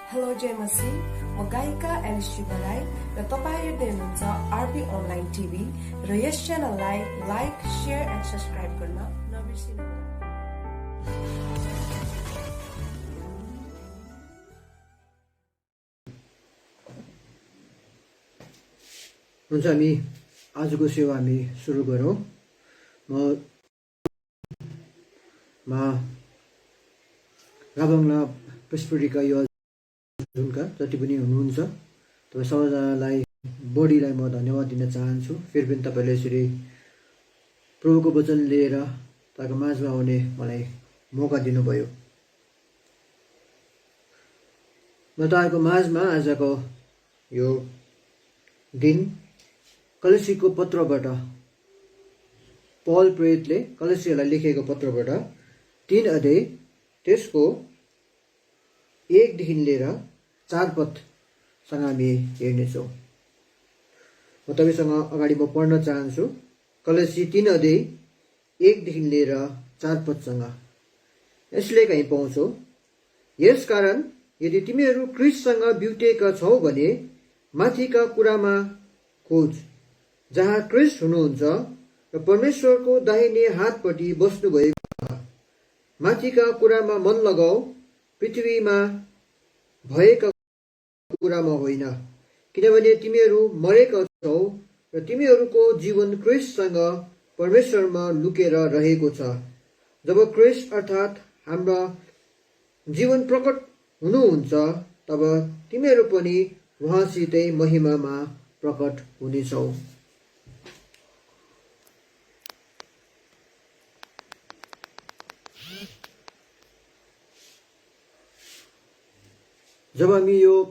Hello जय मसी, म गायिका एलिसी बराई र तपाईँ हेर्दै हुनुहुन्छ आरपी अनलाइन टिभी र यस च्यानललाई लाइक, शेयर एन्ड सब्सक्राइब गर्न नबिर्सिनुहोला। हुन्छ, हामी आजको सेवा हामी सुरु गरौँ। म राबङ्ला प्रेस्बिटेरीका यो जुनका जति पनि हुनुहुन्छ तपाईँ सबैजनालाई बडीलाई म धन्यवाद दिन चाहन्छु। फेरि पनि तपाईँले यसरी प्रभुको वचन लिएर तपाईँको माझमा आउने मलाई मौका दिनुभयो। म तपाईँको माझमा आजको यो दिन कलेसीको पत्रबाट, पौल प्रेरितले कलेसीहरूलाई लेखेको पत्रबाट 3 अध्याय त्यसको 1 देखि लिएर 4 पदसँग हामी हेर्नेछौँ। म तपाईँसँग अगाडि म पढ्न चाहन्छु। कलेसी 3 अध्याय 1 देखि लिएर 4 पदसँग यसले कहीँ पाउँछौ। यसकारण यदि तिमीहरू क्रिस्टसँग बिउतेका छौ भने माथिका कुरामा खोज, जहाँ क्रिस्ट हुनुहुन्छ र परमेश्वरको दाहिने हातपट्टि बस्नुभएको छ। माथिका कुरामा मन लगाऊ, पृथ्वीमा भएका कुरामा होइन, किनभने तिमीहरू मरेका छौ र तिमीहरूको जीवन क्रिस्टसँग परमेश्वरमा लुकेर रहेको छ। जब क्रिस्ट अर्थात् हाम्रा जीवन प्रकट हुनुहुन्छ तब तिमीहरू पनि उहाँसितै महिमामा प्रकट हुनेछौ। जब हामी यो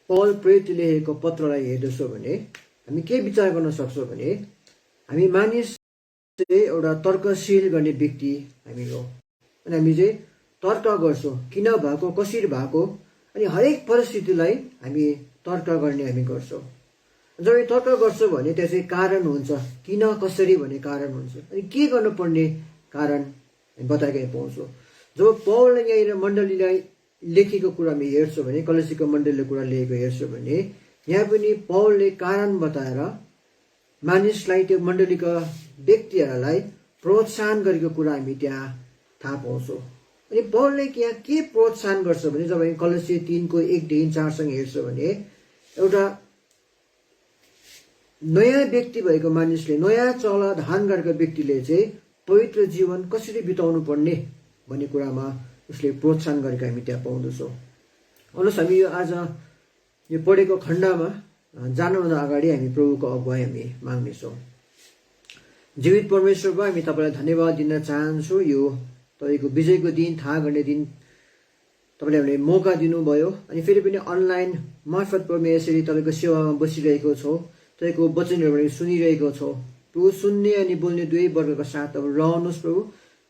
पौल प्रेरितले लेखेको पत्रलाई हेर्दछौँ भने हामी के विचार गर्न सक्छौँ भने हामी मानिस चाहिँ एउटा तर्कशील गर्ने व्यक्ति हामी हो। अनि हामी चाहिँ तर्क गर्छौँ, किन भएको, कसरी भएको, अनि हरेक परिस्थितिलाई हामी तर्क गर्ने हामी गर्छौँ। जब हामी तर्क गर्छौँ भने त्यहाँ चाहिँ कारण हुन्छ, किन कसरी भन्ने कारण हुन्छ, अनि के गर्नुपर्ने कारण हामी बताएकै पाउँछौँ। जब पौलले यहाँनिर मण्डलीलाई लेखेको कुरा हामी हेर्छौँ भने, कलेसीको मण्डलीले कुरा लेखेको हेर्छौँ भने यहाँ पनि पौलले कारण बताएर मानिसलाई, त्यो मण्डलीका व्यक्तिहरूलाई प्रोत्साहन गरेको कुरा हामी त्यहाँ थाहा पाउँछौँ। अनि पौलले यहाँ के प्रोत्साहन गर्छ भने जब हामी कलेसी 3को 1देखि 4सँग हेर्छौँ भने एउटा नयाँ व्यक्ति भएको मानिसले, नयाँ चला धान गरेको व्यक्तिले चाहिँ पवित्र जीवन कसरी बिताउनु पर्ने भन्ने कुरामा उसले प्रोत्साहन गरेको हामी त्यहाँ पाउँदछौँ। अनुस हामी यो आज यो पढेको खण्डमा जानुभन्दा अगाडि हामी प्रभुको अगुवाई हामी माग्नेछौँ। जीवित परमेश्वरको हामी तपाईँलाई धन्यवाद दिन चाहन्छु। यो तपाईँको विजयको दिन, थाहा गर्ने दिन तपाईँले हामीलाई मौका दिनुभयो। अनि फेरि पनि अनलाइन मार्फत पनि यसरी तपाईँको सेवामा बसिरहेको छौँ, तपाईँको वचनहरू सुनिरहेको छौँ। प्रभु सुन्ने अनि बोल्ने दुवै वर्गको साथ तपाईँ रहनुहोस्। प्रभु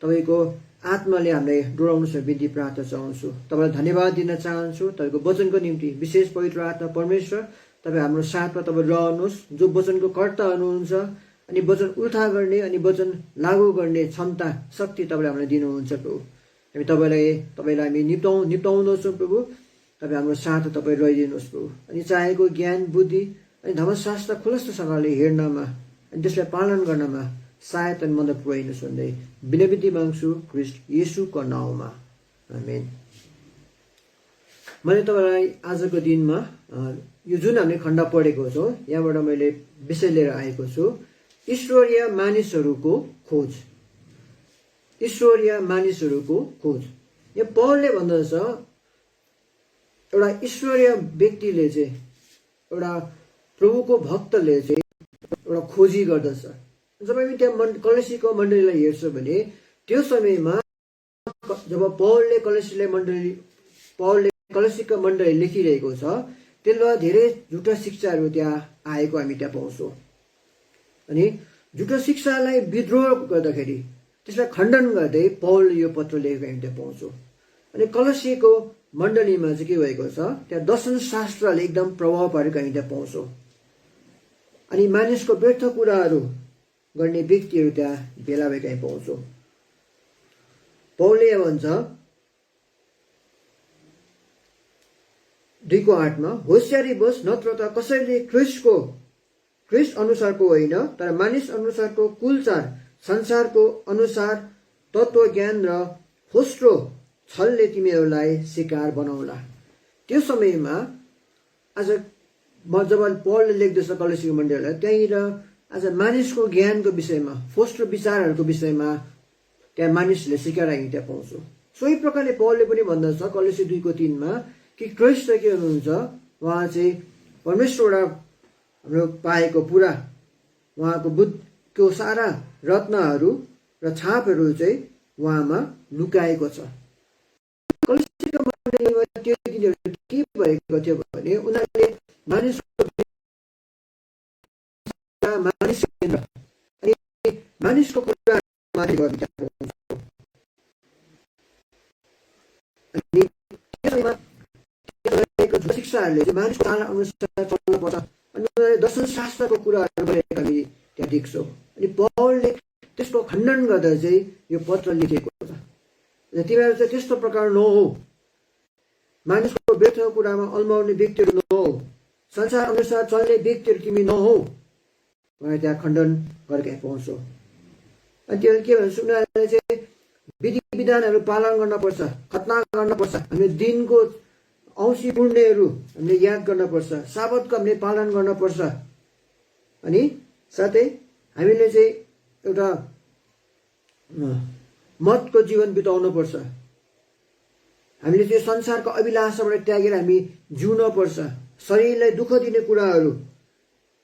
तपाईँको आत्माले हामीलाई डोराउनुहोस् विधि प्रार्थना चाहन्छु। तपाईँलाई धन्यवाद दिन चाहन्छु तपाईँको वचनको निम्ति। विशेष पवित्र आत्मा परमेश्वर तपाईँ हाम्रो साथमा तपाईँ रहनुहोस्, जो वचनको कर्ता हुनुहुन्छ अनि वचन उल्था गर्ने अनि वचन लागू गर्ने क्षमता, शक्ति तपाईँले हामीलाई दिनुहुन्छ। प्रभु हामी तपाईँलाई हामी निप्टाउँदछौँ। प्रभु तपाईँ हाम्रो साथ तपाईँ रहिदिनुहोस्। प्रभु अनि चाहेको ज्ञान, बुद्धि अनि धर्मशास्त्र खुलस्तसँगले हेर्नमा अनि त्यसलाई पालन गर्नमा सायद अनि मद्दत पुर्याइनुहोस् भन्दै विनम्ती माग्छु क्रिस्ट येशूको नाउँमा, आमेन। मैले तपाईँलाई आजको दिनमा यो जुन हामीले खण्ड पढेको छौँ यहाँबाट मैले विषय लिएर आएको छु, ईश्वरीय मानिसहरूको खोज। ईश्वरीय मानिसहरूको खोज। यो पौलले भन्दछ एउटा ईश्वरीय व्यक्तिले चाहिँ, एउटा प्रभुको भक्तले चाहिँ एउटा खोजी गर्दछ। जब हामी त्यहाँ कलेसीको मण्डलीलाई हेर्छौँ भने त्यो समयमा जब पौलले कलेसीको मण्डली लेखिरहेको छ त्यसले धेरै झुटा शिक्षाहरू त्यहाँ आएको हामी त्यहाँ पाउँछौँ। अनि झुटा शिक्षालाई विद्रोह गर्दाखेरि त्यसलाई खण्डन गर्दै पौल यो पत्र लेखेको हामी त्यहाँ पाउँछौँ। अनि कलेसीको मण्डलीमा चाहिँ के भएको छ, त्यहाँ दर्शन शास्त्रले एकदम प्रभाव पारेको हामी त्यहाँ पाउँछौँ। अनि मानिसको व्यर्थ कुराहरू गर्ने व्यक्तिहरू त्यहाँ भेला भएका हामी पाउँछौँ। पौलले भन्छ 2:8 होशियारी बस नत्र त कसैले ख्रिस्ट अनुसारको होइन तर मानिस अनुसारको कुलचार संसारको अनुसार तत्व ज्ञान र फोस्रो छलले तिमीहरूलाई शिकार बनाउला। त्यो समयमा आज जब पौलले लेख्दछ कलेसीको मण्डलीलाई त्यहीँनिर आज मानिसको ज्ञानको विषयमा फोस्रो विचारहरूको विषयमा त्यहाँ मानिसले सिकाएर हामी त्यहाँ पाउँछौँ। सोही प्रकारले पौलले पनि भन्दछ कलेसी 2:3 कि ख्रिस्ट के हुनुहुन्छ, उहाँ चाहिँ परमेश्वरबाट हाम्रो पाएको पुरा उहाँको बुद्धको सारा रत्नहरू र छापहरू चाहिँ उहाँमा लुकाएको छ। कलेसीको मण्डलीमा त्यो दिनहरू के भएको थियो भने उनीहरूले मानिसको कुरा माथि गर्ने शिक्षाहरूले चाहिँ मानिसको चाल अनुसार चल्नु पर्छ अनि उनीहरूले दर्शन शास्त्रको कुराहरू गरेर हामी त्यहाँ देख्छौँ। अनि पौलले त्यसको खण्डन गर्दा चाहिँ यो पत्र लेखेको छ। तिमीहरू चाहिँ त्यस्तो प्रकार नहो, मानिसको व्यर्थको कुरामा अल्माउने व्यक्तिहरू नहो, संसार अनुसार चल्ने व्यक्तिहरू तिमी नहो भनेर त्यहाँ खण्डन गरेर पाउँछौँ। अनि त्यो के भन्छ उनीहरूले चाहिँ विधि विधानहरू पालन गर्नुपर्छ, खतना गर्नुपर्छ, हामीले दिनको औँसी पुण्यहरू हामीले याद गर्नुपर्छ, साबतको हामीले पालन गर्नुपर्छ, अनि साथै हामीले चाहिँ एउटा मतको जीवन बिताउनुपर्छ, हामीले त्यो संसारको अभिलाषाबाट त्यागेर हामी जिउन पर्छ, शरीरलाई दुःख दिने कुराहरू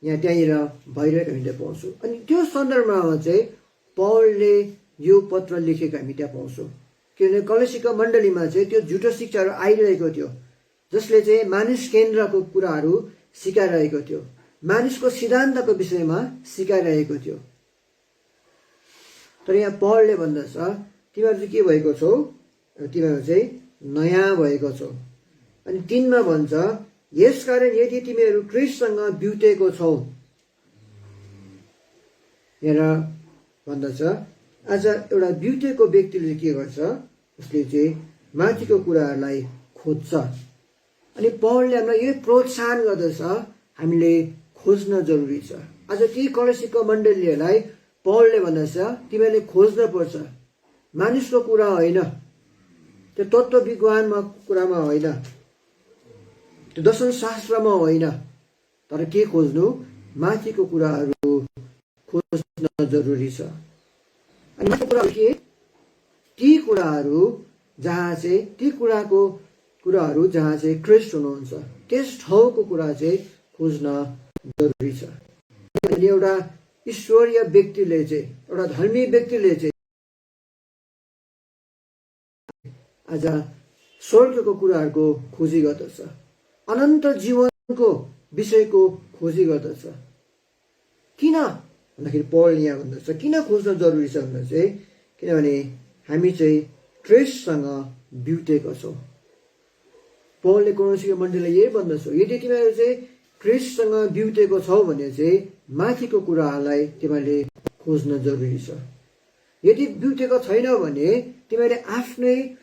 यहाँ त्यहीँनिर भइरहेको हामी त्यहाँ पाउँछौँ। अनि त्यो सन्दर्भमा चाहिँ पौलले यो पत्र लेखेको हामी त्यहाँ पाउँछौँ। किनभने कलेसीको मण्डलीमा चाहिँ त्यो झुटो शिक्षाहरू आइरहेको थियो जसले चाहिँ मानिस केन्द्रको कुराहरू सिकाइरहेको थियो, मानिसको सिद्धान्तको विषयमा सिकाइरहेको थियो। तर यहाँ पौलले भन्दछ तिमीहरू चाहिँ के भएको छौ, तिमीहरू चाहिँ नयाँ भएको छौ। अनि 3 भन्छ यसकारण यदि तिमीहरू ख्रिस्टसँग बिउतेको छौ, यहाँ भन्दछ आज एउटा बिउतेको व्यक्तिले के गर्छ, उसले चाहिँ माथिको कुराहरूलाई खोज्छ। अनि पौलले हामीलाई यो प्रोत्साहन गर्दछ हामीले खोज्न जरुरी छ। आज ती कलेसीको मण्डलीहरूलाई पौलले भन्दछ तिमीहरूले खोज्न पर्छ, मानिसको कुरा होइन, त्यो तत्त्व विज्ञानमा कुरामा होइन, त्यो दर्शन शास्त्रमा होइन, तर के खोज्नु, माथिको कुराहरू खोज्न जरुरी छ। अनि माथिको कुराहरू के, ती कुराहरू जहाँ चाहिँ ती कुराहरू जहाँ चाहिँ ख्रिस्ट हुनुहुन्छ त्यस ठाउँको कुरा चाहिँ खोज्न जरुरी छ। अनि एउटा ईश्वरीय व्यक्तिले चाहिँ, एउटा धर्मी व्यक्तिले चाहिँ आज स्वर्गको कुराहरूको खोजी गर्दछ, अनन्त जीवनको विषयको खोजी गर्दछ। किन भन्दाखेरि पौल यहाँ भन्दछ किन खोज्न जरुरी छ भन्दा चाहिँ किनभने हामी चाहिँ ख्रिस्टसँग बिउतेको छौँ। पौलले कोरिन्थीको मण्डलीलाई यही भन्दछ यदि तिमीहरू चाहिँ ख्रिस्टसँग बिउतेको छौ भने चाहिँ माथिको कुराहरूलाई तिमीहरूले खोज्न जरुरी छ। यदि बिउतेको छैन भने तिमीहरूले आफ्नै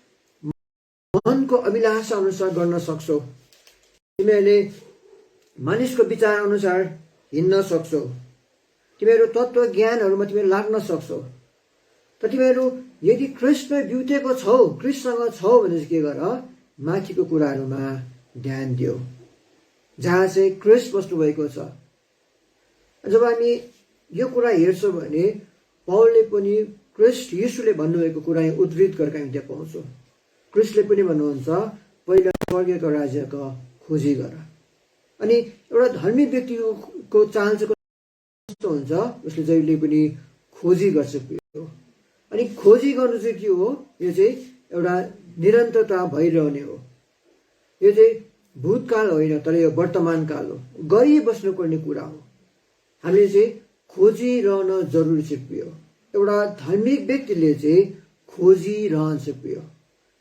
मनको अभिलाषा अनुसार गर्न सक्छौ, तिमीहरूले मानिसको विचार अनुसार हिँड्न सक्छौ, तिमीहरू तत्त्व ज्ञानहरूमा तिमीहरू लाग्न सक्छौ। तर तिमीहरू यदि ख्रिस्टमा बिउतेको छौ, ख्रिस्टसँग छौ भने चाहिँ के गर, माथिको कुराहरूमा ध्यान दियो जहाँ चाहिँ ख्रिस्ट बस्नुभएको छ। जब हामी यो कुरा हेर्छौँ भने पौलले पनि ख्रिस्ट यीशुले भन्नुभएको कुरा उद्धृत गरेर हामी त्यहाँ पाउँछौँ। ख्रिस्टले पनि भन्नुहुन्छ पहिला स्वर्गको राज्यको खोजी गर। अनि एउटा धर्मी व्यक्तिको चाल चाहिँ कस्तो हुन्छ, उसले जहिले पनि खोजी गर्छ। अनि खोजी गर्नु चाहिँ के हो, यो चाहिँ एउटा निरन्तरता भइरहने हो। यो चाहिँ भूतकाल होइन तर यो वर्तमान काल हो, गरिबस्नुपर्ने कुरा हो। हामीले चाहिँ खोजिरहन जरुरी छ। एउटा धार्मिक व्यक्तिले चाहिँ खोजिरहन्छ।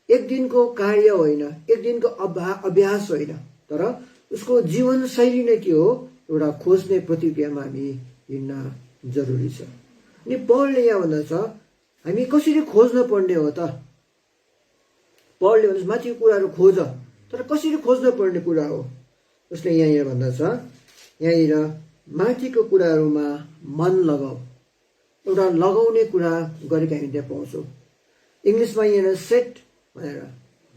एक दिनको कार्य होइन, एक दिनको अभ्यास होइन, तर उसको जीवन शैली नै के हो, एउटा खोज्ने प्रक्रियामा हामी हिँड्न जरुरी छ। अनि पौलले यहाँ भन्दछ हामी कसरी खोज्न पर्ने हो त, पौलले भन्छ माथिको कुराहरू खोज, तर कसरी खोज्न पर्ने कुरा हो उसले यहाँनिर भन्दछ, यहाँनिर माथिको कुराहरूमा मन लगाऊ। एउटा लगाउने कुरा गरेको हामी त्यहाँ पाउँछौँ। इङ्ग्लिसमा यहाँनिर सेट भनेर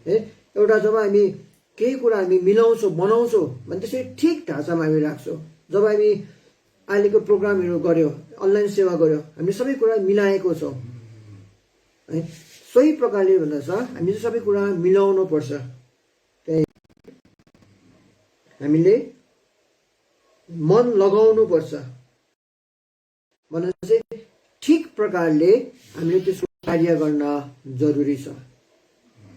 है, एउटा जब हामी केही कुरा हामी मिलाउँछौँ बनाउँछौँ भने त्यसरी ठिक ढाँचामा हामी राख्छौँ। जब हामी अहिलेको प्रोग्रामहरू गर्यो, अनलाइन सेवा गर्यो, हामीले सबै कुरा मिलाएको छौँ है। सोही प्रकारले भन्दछ हामीले सबै कुरा मिलाउनु पर्छ। हामीले मन लगाउनु पर्छ भनेर चाहिँ ठिक प्रकारले हामीले त्यसको कार्य गर्न जरुरी छ।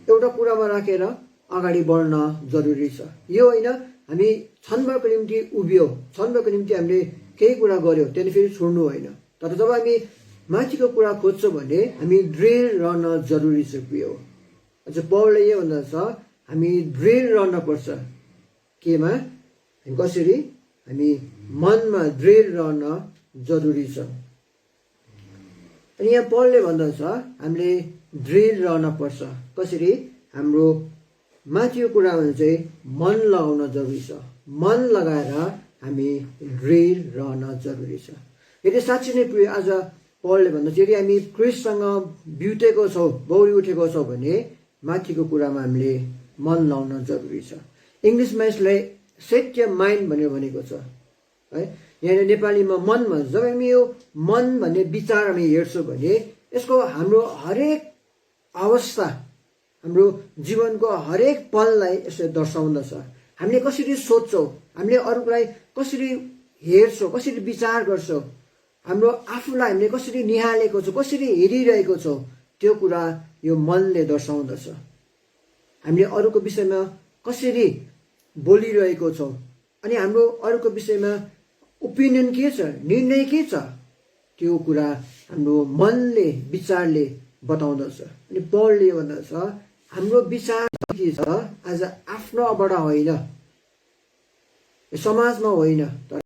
एउटा कुरामा राखेर अगाडि बढ्न जरुरी छ। यो होइन हामी क्षणभरको निम्ति उभियो, क्षणभरको निम्ति हामीले केही कुरा गर्यो त्यहाँदेखि फेरि छोड्नु होइन। तर जब हामी माथिको कुरा खोज्छौँ भने हामी दृढ रहन जरुरी छ प्रिय हो। अझ पौलले यो भन्दछ हामी दृढ रहन पर्छ। केमा? कसरी? हामी मनमा दृढ रहन जरुरी छ। अनि यहाँ पौलले भन्दछ हामीले दृढ रहन पर्छ। कसरी? हाम्रो माथिको कुरामा चाहिँ मन लगाउन जरुरी छ। मन लगाएर हामी दृढ रहन जरुरी छ। यदि साँच्चै नै प्रिय आज पौलले भन्दछ यदि हामी क्रिस्टसँग बिउतेको छौँ, बौरी उठेको छौँ भने माथिको कुरामा हामीले मन लाउन जरुरी छ। इङ्ग्लिसमा यसलाई सेट योर माइन्ड भनेर भनेको छ है। यहाँ नेपालीमा मन भन्छ। जब हामी यो मन भन्ने विचार हामी हेर्छौँ भने यसको हाम्रो हरेक अवस्था, हाम्रो जीवनको हरेक पललाई यसले दर्शाउँदछ। हामीले कसरी सोच्छौँ, हामीले अरूलाई कसरी हेर्छौँ, कसरी विचार गर्छौँ, हाम्रो आफूलाई हामीले कसरी निहालेको छौँ, कसरी हेरिरहेको छौँ, त्यो कुरा यो मनले दर्शाउँदछ। हामीले अरूको विषयमा कसरी बोलिरहेको छौँ अनि हाम्रो अरूको विषयमा ओपिनियन के छ, निर्णय के छ, त्यो कुरा हाम्रो मनले, विचारले बताउँदछ। अनि पौलले भन्दछ हाम्रो विचार के छ आज आफ्नोबाट होइन, समाजमा होइन, तर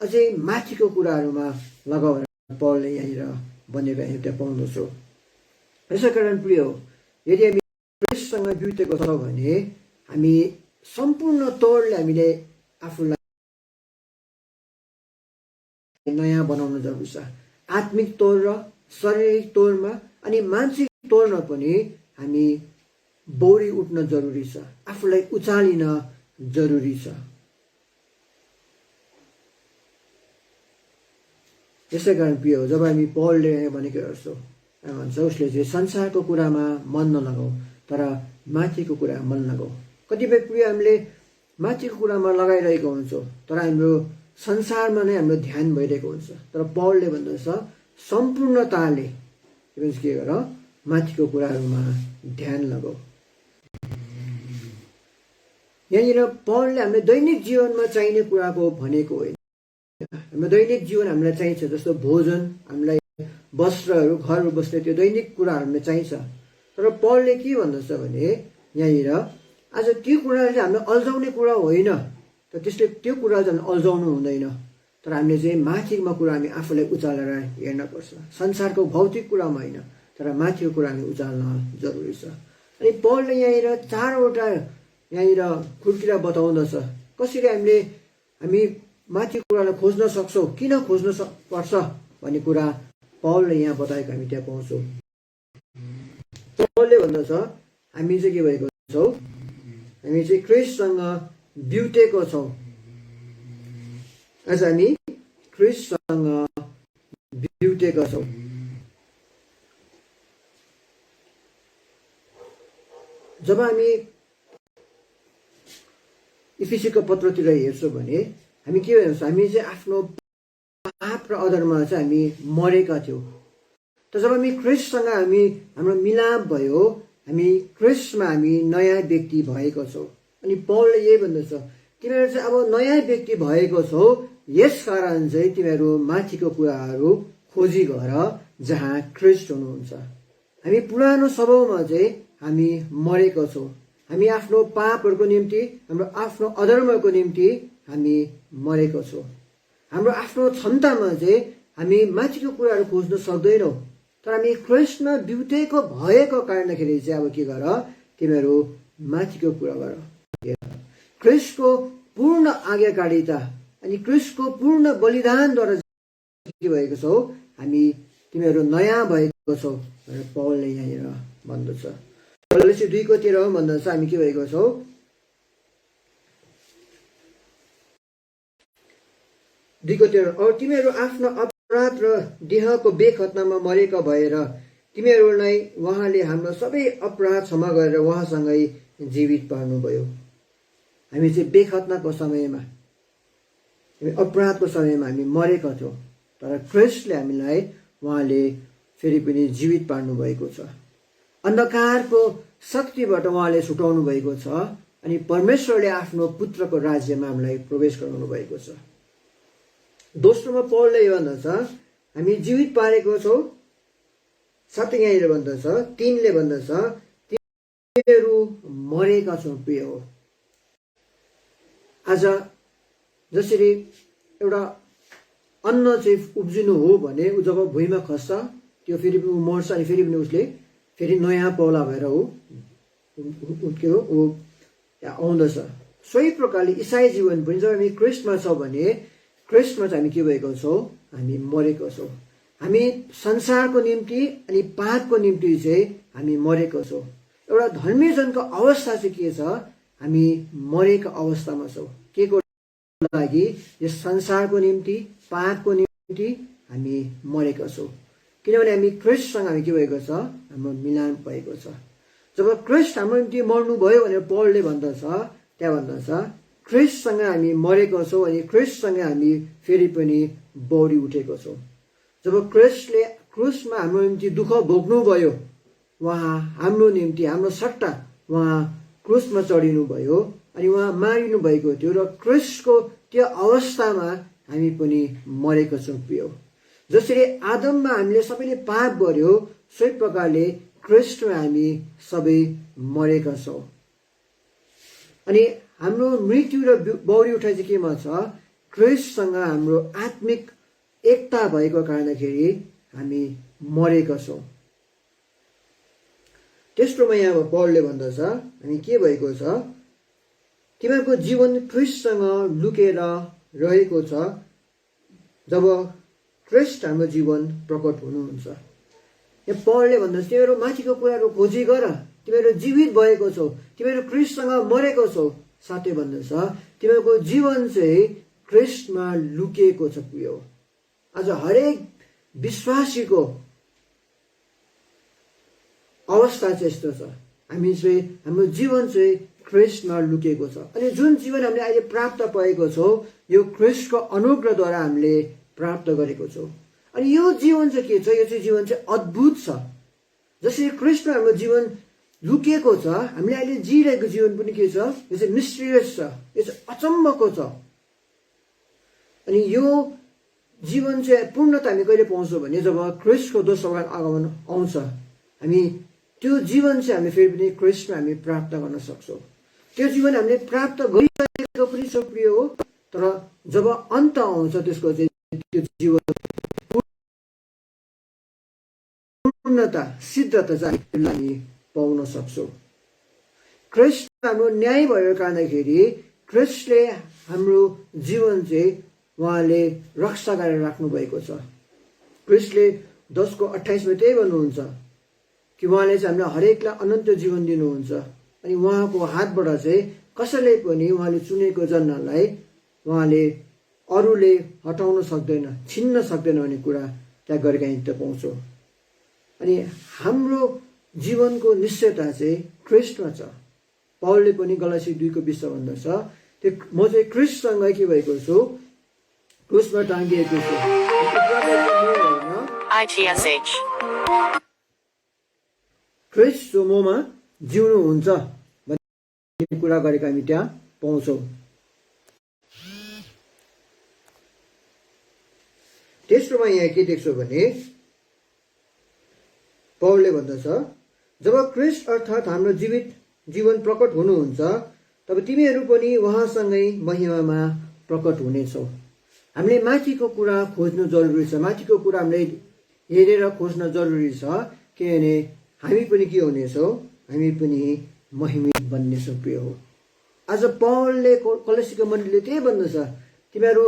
अझै माथिको कुराहरूमा लगाएर पौलले यहाँनिर भनेको हामी त्यहाँ पाउँदछौँ। यसै कारण प्रिय हो, यदि हामी क्रिस्टसँग बिउतेको छौँ भने हामी सम्पूर्ण तौरले हामीले आफूलाई नयाँ बनाउन जरुरी छ। आत्मिक तौर र शारीरिक तौरमा अनि मानसिक तौरमा पनि हामी बौरी उठ्न जरुरी छ, आफूलाई उचालिन जरुरी छ। यसै कारण प्रिय हो, जब हामी पौलले भनेको हेर्छौँ भन्छ उसले चाहिँ संसारको कुरामा मन नलगाऊ तर माथिको कुरामा मन लगाऊ। कतिपय प्रिय हामीले माथिको कुरामा लगाइरहेको हुन्छौँ तर हाम्रो संसारमा नै हाम्रो ध्यान भइरहेको हुन्छ। तर पौलले भन्दछ सम्पूर्णताले के गर, माथिको कुराहरूमा ध्यान लगाऊ। यहाँनिर पौलले हामीले दैनिक जीवनमा चाहिने कुराको भनेको होइन। हाम्रो दैनिक जीवन हामीलाई चाहिन्छ, जस्तो भोजन, हामीलाई वस्त्रहरू, घरमा बस्ने त्यो दैनिक कुराहरू हामीलाई चाहिन्छ। तर पौलले के भन्दछ भने यहाँनिर आज त्यो कुराले चाहिँ हामीलाई अल्झाउने कुरा होइन, तर त्यसले त्यो कुरा चाहिँ अल्झाउनु हुँदैन। तर हामीले चाहिँ माथिमा कुरा हामी आफूलाई उचालेर हेर्नुपर्छ। संसारको भौतिक कुरामा होइन, तर माथिको कुरा हामी उचाल्न जरुरी छ। अनि पौलले यहाँनिर चारवटा यहाँनिर खुर्किरा बताउँदछ कसरी हामी माथिको कुरालाई खोज्न सक्छौँ, किन खोज्न पर्छ भन्ने कुरा पौलले यहाँ बताएको हामी त्यहाँ पाउँछौँ। पौलले भन्दछ हामी चाहिँ के भएको छौँ, हामी चाहिँ क्रिस्टसँग बिउतेको छौँ। आज हामी क्रिस्टसँग बिउतेका छौँ। जब हामी इफिसीको पत्रतिर हेर्छौँ भने हामी के भन्छ, हामी चाहिँ आफ्नो पाप र अधर्ममा चाहिँ हामी मरेका थियौँ। तर जब हामी क्रिस्टसँग हाम्रो मिलाप भयो, हामी क्रिस्टमा हामी नयाँ व्यक्ति भएको छौँ। अनि पौलले यही भन्दछ तिमीहरू चाहिँ अब नयाँ व्यक्ति भएको छौ, यस कारण चाहिँ तिमीहरू माथिको कुराहरू खोजी गर जहाँ क्रिस्ट हुनुहुन्छ। हामी पुरानो स्वभावमा चाहिँ हामी मरेको छौँ। हामी आफ्नो पापहरूको निम्ति, हाम्रो आफ्नो अधर्मको निम्ति हामी मरेको छौँ। हाम्रो आफ्नो क्षमतामा चाहिँ हामी माथिको कुराहरू खोज्न सक्दैनौँ। तर हामी क्रिस्टमा बिउतेको भएको कारणखेरि चाहिँ अब के गर, तिमीहरू माथिको कुराबाट क्रिस्टको पूर्ण आज्ञाकारिता अनि क्रिस्टको पूर्ण बलिदानद्वारा के भएको छौ, हामी तिमीहरू नयाँ भएको छौ भनेर पौलले यहाँनिर भन्दछ। कलोसी 2:13 भन्दछ हामी के भएको छौ, तिमीहरू आफ्नो अपराध र देहको बेखतनामा मरेका भएर तिमीहरूलाई उहाँले हाम्रो सबै अपराध क्षमा गरेर उहाँसँगै जीवित पार्नुभयो। हामी चाहिँ बेखतनाको समयमा, अपराधको समयमा हामी मरेका थियौँ, तर क्रिस्टले हामीलाई उहाँले फेरि पनि जीवित पार्नु भएको छ। अन्धकारको शक्तिबाट उहाँले छुटाउनु भएको छ अनि परमेश्वरले आफ्नो पुत्रको राज्यमा हामीलाई प्रवेश गराउनु भएको छ। दोस्रोमा पौलले यो भन्दछ, हामी जीवित पारेको छौँ। साथै यहाँनिर भन्दछ, 3ले भन्दछ, तिमीहरू मरेका छौ प्रिय हो। आज जसरी एउटा अन्न चाहिँ उब्जिनु हो भने ऊ जब भुइँमा खस्छ, त्यो फेरि पनि मर्छ अनि फेरि पनि उसले फेरि नयाँ पौला भएर ऊ त्यहाँ आउँदछ। सोही प्रकारले इसाई जीवन पनि जब हामी क्रिस्टमा छौँ भने क्रिस्टमा चाहिँ हामी के भएको छौँ, हामी मरेको छौँ। हामी संसारको निम्ति अनि पापको निम्ति चाहिँ हामी मरेको छौँ। एउटा धर्मी जनको अवस्था चाहिँ के छ, हामी मरेको अवस्थामा छौँ। के को लागि? यस संसारको निम्ति, पापको निम्ति हामी मरेका छौँ। किनभने हामी क्रिस्टसँग हामी के भएको छ, हाम्रो मिलान भएको छ। जब क्रिस्ट हाम्रो निम्ति मर्नुभयो भनेर पौलले भन्दछ, त्यहाँ भन्दछ क्रिस्टसँग हामी मरेको छौँ अनि क्रिस्टसँग हामी फेरि पनि बौरी उठेको छौँ। जब क्रिस्टले क्रुसमा हाम्रो निम्ति दुःख भोग्नुभयो, उहाँ हाम्रो निम्ति, हाम्रो सट्टा उहाँ क्रुसमा चढिनु भयो अनि उहाँ मारिनु भएको थियो र क्रिस्टको त्यो अवस्थामा हामी पनि मरेको छौँ प्रिय। जसरी आदममा हामीले सबैले पाप गर्यो, सोही प्रकारले क्रिस्टमा हामी सबै मरेका छौँ। अनि हाम्रो मृत्यु र बौरी उठाइ चाहिँ केमा छ? क्रिस्टसँग हाम्रो आत्मिक एकता भएको कारणखेरि हामी मरेका छौँ। तेस्रोमा यहाँ पौलले भन्दछ, हामी के भएको छ, तिमीहरूको जीवन क्रिस्टसँग लुकेर रहेको छ जब क्रिस्ट हाम्रो जीवन प्रकट हुनुहुन्छ। यहाँ पौलले भन्दछ, तिमीहरू माथिको कुराहरू खोजी गर, तिमीहरू जीवित भएको छौ, तिमीहरू क्रिस्टसँग मरेको छौ। साथै भन्दछ, तिमीहरूको जीवन चाहिँ क्रिस्टमा लुकिएको छ प्रिय। आज हरेक विश्वासीको अवस्था चाहिँ यस्तो छ, हामी चाहिँ हाम्रो जीवन चाहिँ क्रिस्टमा लुकेको छ। अनि जुन जीवन हामीले अहिले प्राप्त भएको छौँ, यो क्रिस्टको अनुग्रहद्वारा हामीले प्राप्त गरेको छौँ। अनि यो जीवन चाहिँ के छ? यो चाहिँ जीवन चाहिँ अद्भुत छ। जसरी क्रिस्टमा हाम्रो जीवन लुकिएको छ, हामीले अहिले जिरहेको जीवन पनि के छ? यो चाहिँ मिस्टिरियस छ, यो चाहिँ अचम्मको छ। अनि यो जीवन चाहिँ पूर्णता हामी कहिले पाउँछौँ भने जब क्रिस्टको दोस्रो आगमन आउँछ, हामी त्यो जीवन चाहिँ हामी फेरि पनि क्रिस्टमा हामी प्राप्त गर्न सक्छौँ। त्यो जीवन हामीले प्राप्त गरिसकेको पनि छ प्रिय हो, तर जब अन्त आउँछ त्यसको चाहिँ त्यो जीवन पूर्णता, सिद्धता चाहिँ हामी पाउन सक्छौँ। क्रिस्ट हाम्रो न्याय भएको कारणखेरि क्रिस्टले हाम्रो जीवन चाहिँ उहाँले रक्षा गरेर राख्नु भएको छ। क्रिस्टले 10:28 त्यही भन्नुहुन्छ कि उहाँले चाहिँ हामीलाई हरेकलाई अनन्त जीवन दिनुहुन्छ अनि उहाँको हातबाट चाहिँ कसैले पनि उहाँले चुनेको जन्मलाई उहाँले अरूले हटाउन सक्दैन, छिन्न सक्दैन भन्ने कुरा त्यहाँ गरेका हित पाउँछौँ। अनि हाम्रो जीवनको निश्चयता चाहिँ क्रिस्टमा छ। पौलले पनि गलाती 2:20 भन्दछ, त्यो म चाहिँ क्रिस्टसँग के भएको छु, क्रुसमा टाँगिएको छु। क्रिस्ट जो ममा जिउनु हुन्छ भन्ने कुरा गरेका हामी त्यहाँ पाउँछौँ। तेस्रोमा यहाँ के देख्छौँ भने पौलले भन्दछ, जब क्रिस्ट अर्थात् हाम्रो जीवित जीवन प्रकट हुनुहुन्छ तब तिमीहरू पनि उहाँसँगै महिमामा प्रकट हुनेछौ। हामीले माथिको कुरा खोज्नु जरुरी छ, माथिको कुरा हामीले हेरेर खोज्न जरुरी छ, किनभने हामी पनि के हुनेछौँ, हामी पनि महिमित बन्नेछौ प्रिय हो। आज पौलले कलेसीको मण्डलीले त्यही भन्दछ, तिमीहरू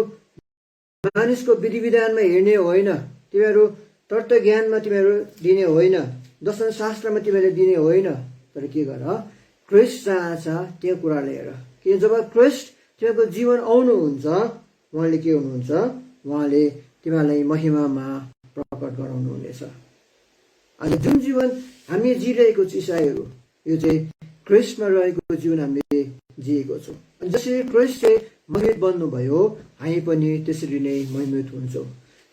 मानिसको विधि विधानमा हेर्ने होइन, तिमीहरू तत्त्व ज्ञानमा तिमीहरू दिने होइन, दर्शन शास्त्रमा तिमीहरूले दिने होइन, तर के गर, क्रिस्ट जहाँ छ त्यो कुराले हेर। कि जब क्रिस्ट तिमीहरूको जीवन आउनुहुन्छ, उहाँले के हुनुहुन्छ, उहाँले तिमीहरूलाई महिमामा प्रकट गराउनुहुनेछ। आज जुन जीवन हामी जिरहेको छु इसाईहरू, यो चाहिँ क्रिस्टमा रहेको जीवन हामीले जिएको छौँ। अनि जसरी क्रिस्ट चाहिँ महिमित बन्नुभयो, हामी पनि त्यसरी नै महिमित हुन्छौँ।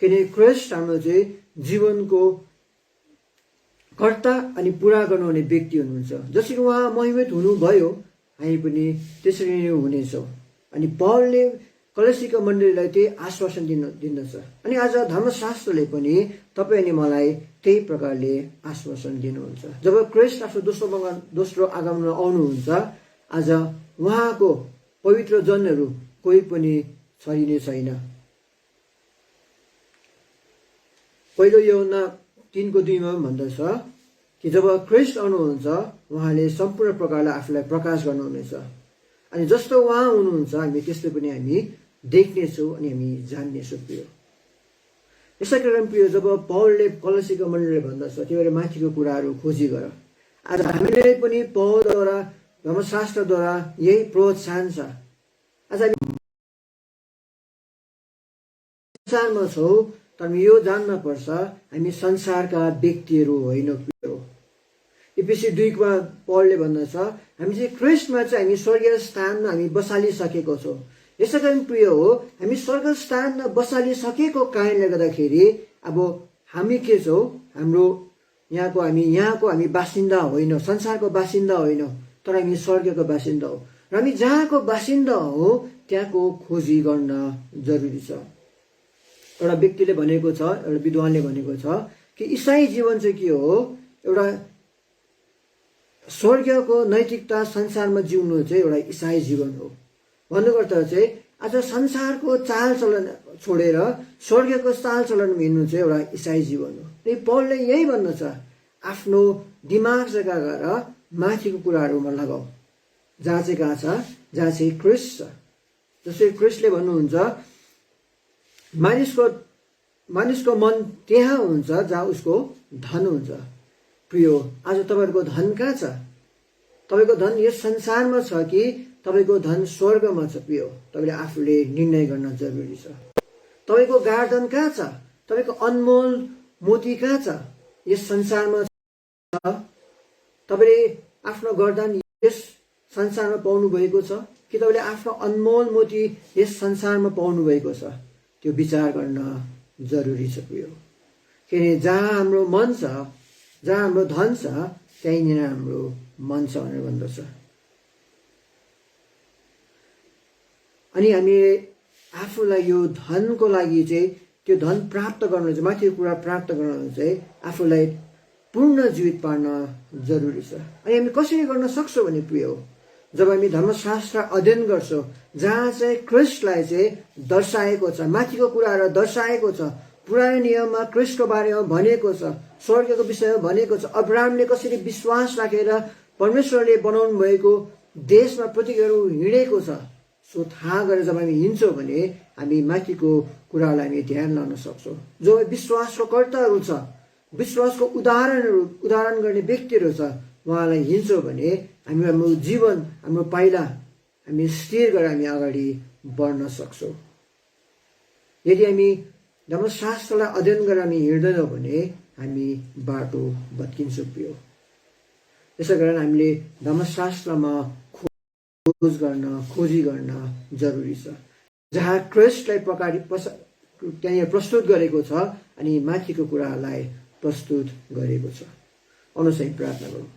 किनकि क्रिस्ट हाम्रो चाहिँ जीवनको कर्ता अनि पुरा गर्नुहुने व्यक्ति हुनुहुन्छ। जसरी उहाँ महिमित हुनुभयो, हामी पनि त्यसरी नै हुनेछौँ। अनि पौलले कलेसीको मण्डलीलाई त्यही आश्वासन दिन्दछ। अनि आज धर्मशास्त्रले पनि तपाईँ अनि मलाई त्यही प्रकारले आश्वासन दिनुहुन्छ। जब क्रिस्ट आफ्नो दोस्रो आगमनमा आउनुहुन्छ, आज उहाँको पवित्र जनहरू कोही पनि छरिने छैन। पहिलो यूहन्ना 3:2 भन्दछ कि जब क्रिस्ट आउनुहुन्छ, उहाँले सम्पूर्ण प्रकारले आफूलाई प्रकाश गर्नुहुनेछ। अनि जस्तो उहाँ हुनुहुन्छ, हामी त्यस्तो पनि हामी देख्नेछौँ अनि हामी जान्नेछौँ प्रिय। यसै कारण प्रिय, जब पौलले कलेसीको मण्डलीले भन्दछ तिमीहरू माथिको कुराहरू खोजी गर, आज हामीले पनि पौलद्वारा धर्मशास्त्रद्वारा यही प्रोत्साहन छ। आज हामी संसारमा छौँ, तर यो जान्न पर्छ हामी संसारका व्यक्तिहरू होइन प्रिय। एफिसी 2:मा पौलले भन्दछ हामी चाहिँ क्रिस्टमा चाहिँ हामी स्वर्गीय स्थानमा हामी बसालिसकेको छौँ। यसै कारण प्रिय हो, हामी स्वर्ग स्थानमा बसालिसकेको कारणले गर्दाखेरि अब हामी के छौँ, हाम्रो यहाँको हामी बासिन्दा होइन, संसारको बासिन्दा होइन, तर हामी स्वर्गको बासिन्दा हो। र हामी जहाँको बासिन्दा हो त्यहाँको खोजी गर्न जरुरी छ। एउटा व्यक्तिले भनेको छ, एउटा विद्वानले भनेको छ कि इसाई जीवन चाहिँ के हो, एउटा स्वर्गको नैतिकता संसारमा जिउनु चाहिँ एउटा इसाई जीवन हो। भन्नुको अर्थ चाहिँ आज संसारको चालचलन छोडेर स्वर्गको चालचलनमा हिँड्नु चाहिँ एउटा इसाई जीवन हो। त्यही पौलले यही भन्दछ, आफ्नो दिमाग जग्गा गरेर माथिको कुराहरूमा लगाऊ, जहाँ चाहिँ कहाँ छ, जहाँ चाहिँ क्रिस्ट छ। जसरी क्रिस्टले भन्नुहुन्छ मानिसको मन त्यहाँ हुन्छ जहाँ उसको धन हुन्छ। प्रियो, आज तपाईँहरूको धन कहाँ छ? तपाईँको धन यस संसारमा छ कि तपाईँको धन स्वर्गमा छ? प्रियो, तपाईँले आफूले निर्णय गर्न जरुरी छ। तपाईँको गार्डन कहाँ छ? तपाईँको अनमोल मोती कहाँ छ? यस संसारमा छ? तपाईँले आफ्नो गर्दन यस संसारमा पाउनु भएको छ कि तपाईँले आफ्नो अनमोल मोती यस संसारमा पाउनु भएको छ? त्यो विचार गर्न जरुरी छ प्रियो। किनकि जहाँ हाम्रो मन छ, जहाँ हाम्रो धन छ, त्यहीँनिर हाम्रो मन छ भनेर भन्दछ। अनि हामी आफूलाई यो धनको लागि चाहिँ, त्यो धन प्राप्त गर्नु चाहिँ, माथिको कुरा प्राप्त गर्नु चाहिँ आफूलाई पूर्ण जीवित पार्न जरुरी छ। अनि हामी कसरी गर्न सक्छौँ भने प्रिय हो, जब हामी धर्मशास्त्र अध्ययन गर्छौँ, जहाँ चाहिँ क्रिस्टलाई चाहिँ दर्शाएको छ, माथिको कुराहरू दर्शाएको छ, पुरानो नियममा क्रिस्टको बारेमा भनेको छ, स्वर्गको विषयमा भनेको छ, अब्राहमले कसरी विश्वास राखेर परमेश्वरले बनाउनु भएको देशमा प्रतिज्ञाहरू हिँडेको छ। सो थाहा गरेर जब हामी हिँड्छौँ भने हामी माथिको कुरालाई हामी ध्यान लान सक्छौँ। जो विश्वासको कर्ताहरू छ, विश्वासको उदाहरण गर्ने व्यक्तिहरू छ, उहाँलाई हिँड्छौँ भने हामी हाम्रो जीवन, हाम्रो पाइला हामी स्थिर गरेर हामी अगाडि बढ्न सक्छौँ। यदि हामी धर्मशास्त्रलाई अध्ययन गरेर हामी हिँड्दैनौँ भने हामी बाटो भत्किन्छौँ प्रियो। त्यसै कारण हामीले धर्मशास्त्रमा खोजी गर्न जरुरी छ, जहाँ क्रिस्टलाई त्यहाँ प्रस्तुत गरेको छ अनि माथिको कुरालाई प्रस्तुत गरेको छ। आउनुहोस् हामी प्रार्थना गरौँ।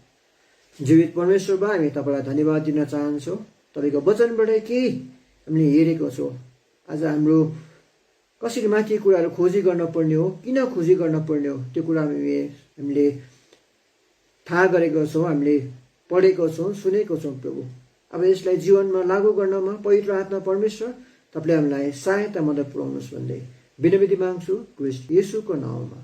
जीवित परमेश्वर बा, हामी तपाईँलाई धन्यवाद दिन चाहन्छौँ। तपाईँको वचनबाट केही हामीले हेरेको छौँ। आज हाम्रो कसरी माथि कुराहरू खोजी गर्न पर्ने हो, किन खोजी गर्न पर्ने हो, त्यो कुरा हामीले थाहा गरेको छौँ, हामीले पढेको छौँ, सुनेको छौँ प्रभु। अब यसलाई जीवनमा लागू गर्नमा पवित्र आत्मा परमेश्वर तपाईँले हामीलाई सहायता मद्दत पुर्याउनुहोस् भन्दै विनम्रता माग्छु क्रिस्ट येशूको नाममा।